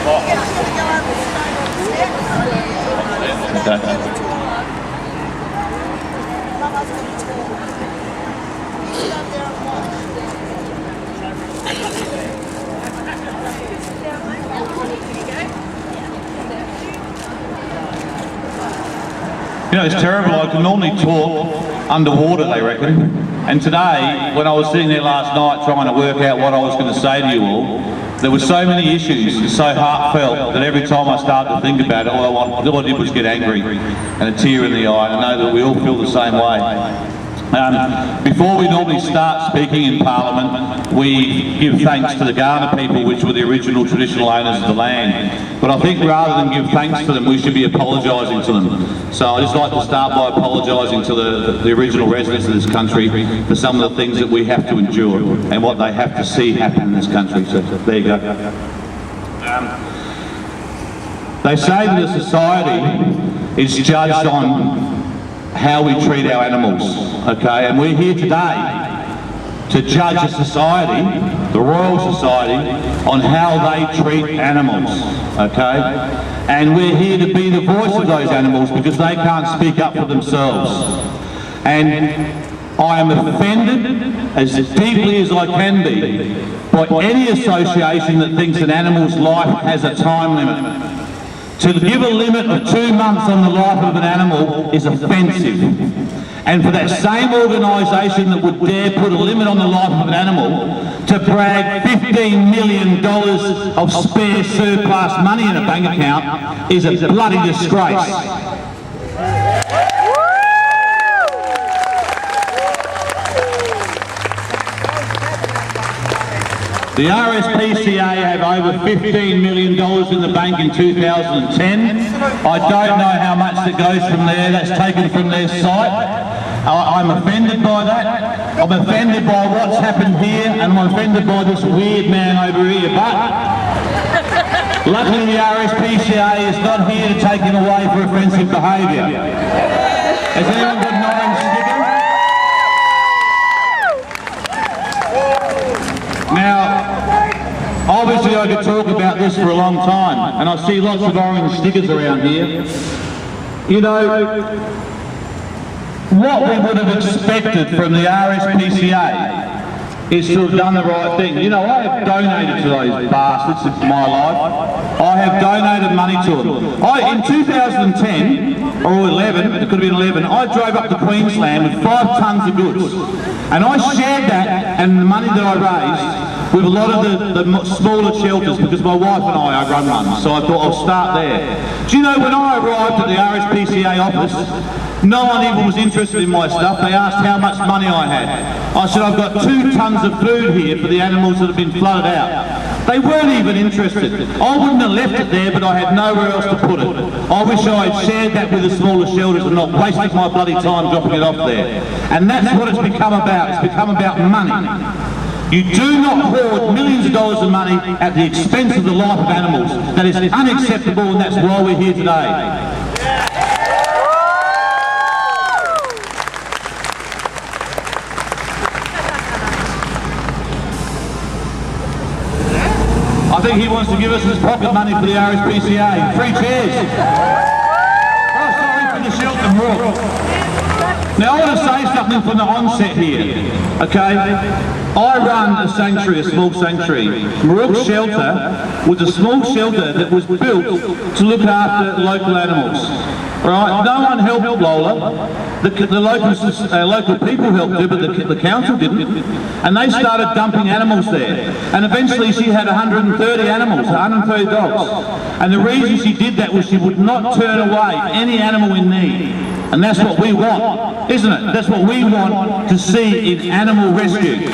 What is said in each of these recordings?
You know, it's terrible. I can normally talk underwater, they reckon. And today, when I was sitting there last night trying to work out what I was going to say to you all, there were so many issues, so heartfelt, that every time I started to think about it, all I did was get angry and a tear in the eye. I know that we all feel the same way. Before we normally start speaking in Parliament, we give thanks to the Kaurna people, which were the original traditional owners of the land. But I think rather than give thanks to them, we should be apologising to them. So I'd just like to start by apologising to the original residents of this country for some of the things that we have to endure and what they have to see happen in this country. So there you go. They say that a society is judged on how we treat our animals, okay? And we're here today to judge a society, the Royal Society, on how they treat animals, okay? And we're here to be the voice of those animals because they can't speak up for themselves. And I am offended as deeply as I can be by any association that thinks an animal's life has a time limit. To give a limit of 2 months on the life of an animal is offensive. And for that same organisation that would dare put a limit on the life of an animal to brag $15 million of spare surplus money in a bank account is a bloody disgrace. The RSPCA have over $15 million in the bank in 2010. I don't know how much that goes from there. That's taken from their site. I'm offended by that. I'm offended by what's happened here, and I'm offended by this weird man over here. But luckily the RSPCA is not here to take him away for offensive behaviour. Has anyone got an orange sticker? Now, obviously I could talk about this for a long time, and I see lots of orange stickers around here. You know, what we would have expected from the RSPCA is to have done the right thing. You know, I have donated to those bastards in my life. I have donated money to them. In 2010, or 11, it could have been 11, I drove up to Queensland with 5 tonnes of goods. And I shared that and the money that I raised with a lot of the smaller shelters, because my wife and I run one, so I thought I'll start there. Do you know, when I arrived at the RSPCA office, no one even was interested in my stuff. They asked how much money I had. I said, I've got 2 tonnes of food here for the animals that have been flooded out. They weren't even interested. I wouldn't have left it there, but I had nowhere else to put it. I wish I had shared that with the smaller shelters and not wasted my bloody time dropping it off there. And that's what it's become about. It's become about money. You do not hoard millions of dollars of money at the expense of the life of animals. That is unacceptable, and that's why we're here today. I think he wants to give us his pocket money for the RSPCA. 3 chairs. Oh, sorry, for the shelter walk. Now I want to say something from the onset here, okay? I run a sanctuary, a small sanctuary. Marooke Shelter was a small shelter that was built to look after local animals. Right? No one helped Lola. The local people helped her, but the council didn't. And they started dumping animals there. And eventually she had 130 animals, 130 dogs. And the reason she did that was she would not turn away any animal in need. And that's what we want, isn't it? That's what we want to see in animal rescue.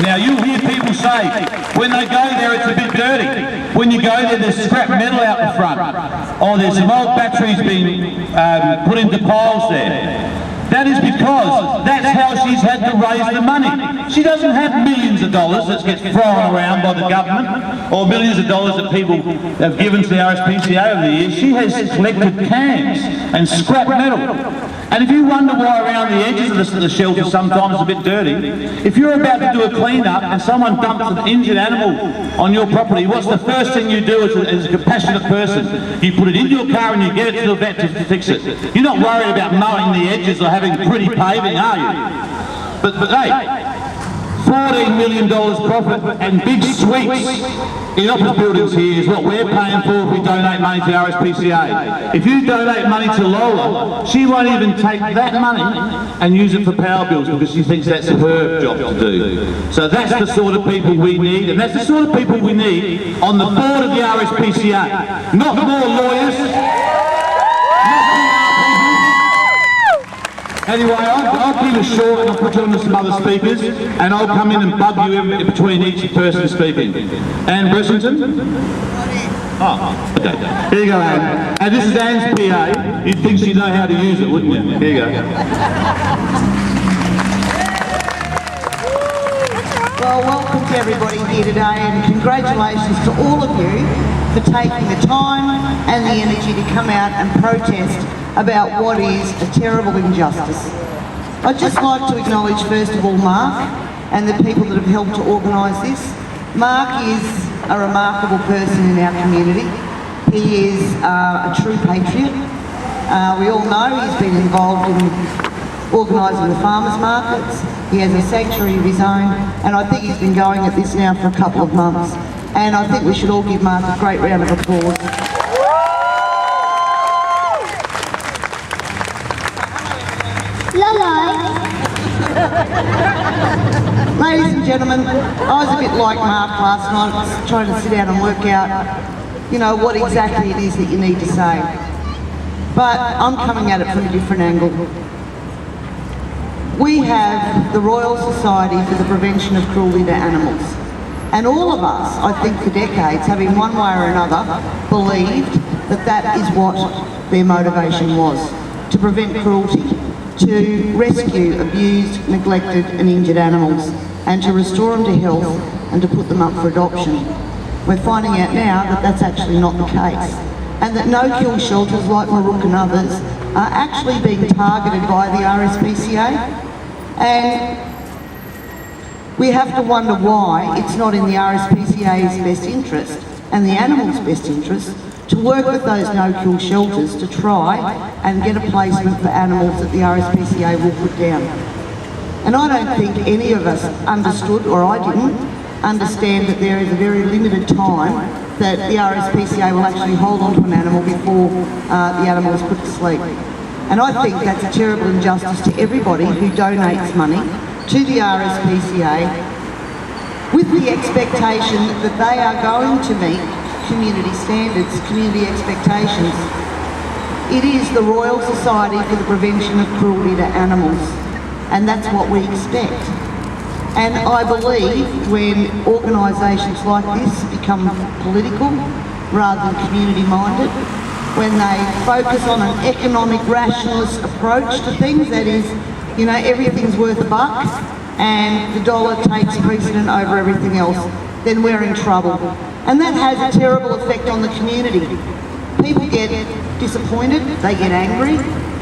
Now you'll hear people say, when they go there it's a bit dirty. When you go there there's scrap metal out the front. Or there's some old batteries being put into piles there. That is because that's how she's had to raise the money. She doesn't have millions of dollars that gets thrown around by the government, or millions of dollars that people have given to the RSPCA over the years. She has collected cans and scrap metal. And if you wonder why around the edges of the shelter sometimes it's a bit dirty, if you're about to do a clean-up and someone dumps an injured animal on your property, what's the first thing you do as a compassionate person? You put it into your car and you get it to the vet to fix it. You're not worried about mowing the edges or having pretty paving, are you? But hey, $14 million profit and big suites in office buildings here is what we're paying for if we donate money to RSPCA. If you donate money to Lola, she won't even take that money and use it for power bills because she thinks that's her job to do. So that's the sort of people we need, and that's the sort of people we need on the board of the RSPCA. Not more lawyers. Anyway, I'll keep it short and I'll put you on to some other speakers and I'll come in and bug you in between each person speaking. Anne Bressington? Oh, okay. Here you go, Anne. And this is Anne's PA. You'd think she'd know how to use it, wouldn't you? Here you go. Well, welcome to everybody here today and congratulations to all of you for taking the time and the energy to come out and protest about what is a terrible injustice. I'd just like to acknowledge first of all Mark and the people that have helped to organise this. Mark is a remarkable person in our community. He is a true patriot. We all know he's been involved in organising the farmers markets. He has a sanctuary of his own and I think he's been going at this now for a couple of months. And I think we should all give Mark a great round of applause. Ladies and gentlemen, I was a bit like Mark last night, trying to sit down and work out, you know, what exactly it is that you need to say. But I'm coming at it from a different angle. We have the Royal Society for the Prevention of Cruelty to Animals. And all of us, I think for decades, have in one way or another believed that that is what their motivation was, to prevent cruelty, to rescue abused, neglected and injured animals and to restore them to health and to put them up for adoption. We're finding out now that that's actually not the case and that no-kill shelters like Marook and others are actually being targeted by the RSPCA, and we have to wonder why it's not in the RSPCA's best interest and the animals' best interest to work with those no-kill shelters to try and get a placement for animals that the RSPCA will put down. And I don't think any of us understood, or I didn't, understand that there is a very limited time that the RSPCA will actually hold on to an animal before the animal is put to sleep. And I think that's a terrible injustice to everybody who donates money to the RSPCA with the expectation that they are going to meet community standards, community expectations. It is the Royal Society for the Prevention of Cruelty to Animals, and that's what we expect. And I believe when organisations like this become political rather than community-minded, when they focus on an economic rationalist approach to things, that is, you know, everything's worth a buck and the dollar takes precedent over everything else, then we're in trouble. And that has a terrible effect on the community. People get disappointed, they get angry.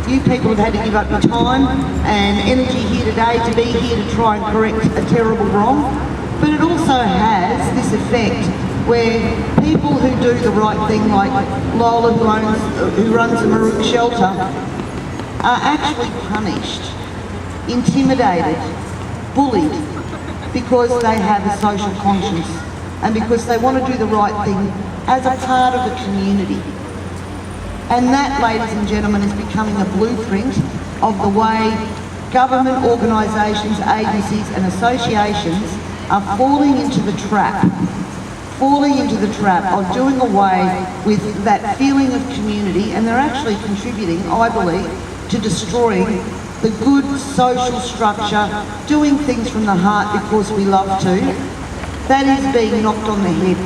You people have had to give up your time and energy here today to be here to try and correct a terrible wrong. But it also has this effect where people who do the right thing, like Lola who runs the Marook shelter, are actually punished, intimidated, bullied, because they have a social conscience and because they want to do the right thing as a part of the community. And that, ladies and gentlemen, is becoming a blueprint of the way government organisations, agencies and associations are falling into the trap of doing away with that feeling of community, and they're actually contributing, I believe, to destroying the good social structure, doing things from the heart because we love to. That is being knocked on the head.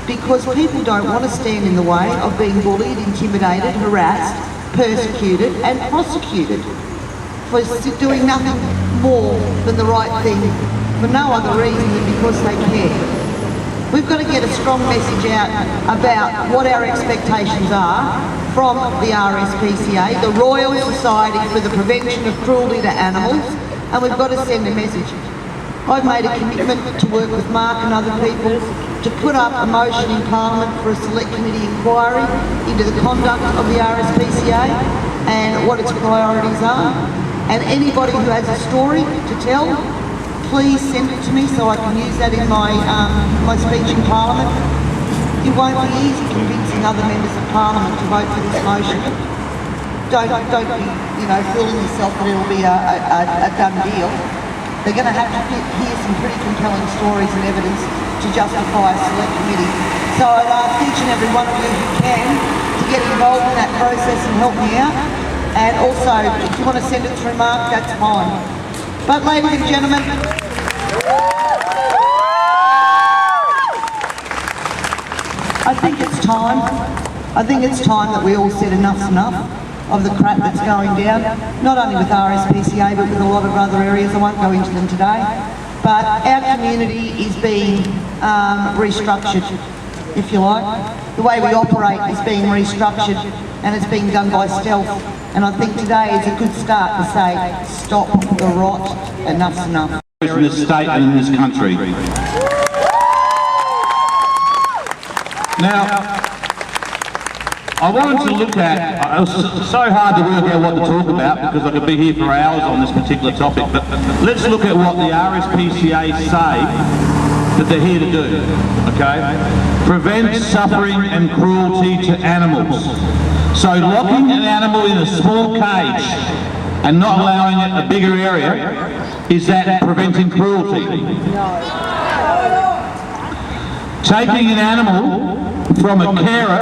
Because people don't want to stand in the way of being bullied, intimidated, harassed, persecuted and prosecuted for doing nothing more than the right thing for no other reason than because they care. We've got to get a strong message out about what our expectations are from the RSPCA, the Royal Society for the Prevention of Cruelty to Animals, and we've got to send a message. I've made a commitment to work with Mark and other people to put up a motion in Parliament for a select committee inquiry into the conduct of the RSPCA and what its priorities are. And anybody who has a story to tell, please send it to me so I can use that in my my speech in Parliament. It won't be easy convincing other members of Parliament to vote for this motion. Don't be, fooling yourself that it'll be a done deal. They're going to have to hear some pretty compelling stories and evidence to justify a select committee. So I'd ask each and every one of you who can to get involved in that process and help me out. And also, if you want to send it through Mark, that's fine. But ladies and gentlemen, I think it's time. I think it's time that we all said enough's enough of the crap that's going down, not only with RSPCA but with a lot of other areas. I won't go into them today. But our community is being restructured, if you like. The way we operate is being restructured and it's being done by stealth. And I think today is a good start to say, stop the rot, enough's enough. In this state and in this country. Now, I wanted to look at, it was so hard to work out what to talk about because I could be here for hours on this particular topic, but let's look at what the RSPCA say that they're here to do, okay? Prevent suffering and cruelty to animals. So locking an animal in a small cage and not allowing it a bigger area, is that preventing cruelty? Taking an animal from a carer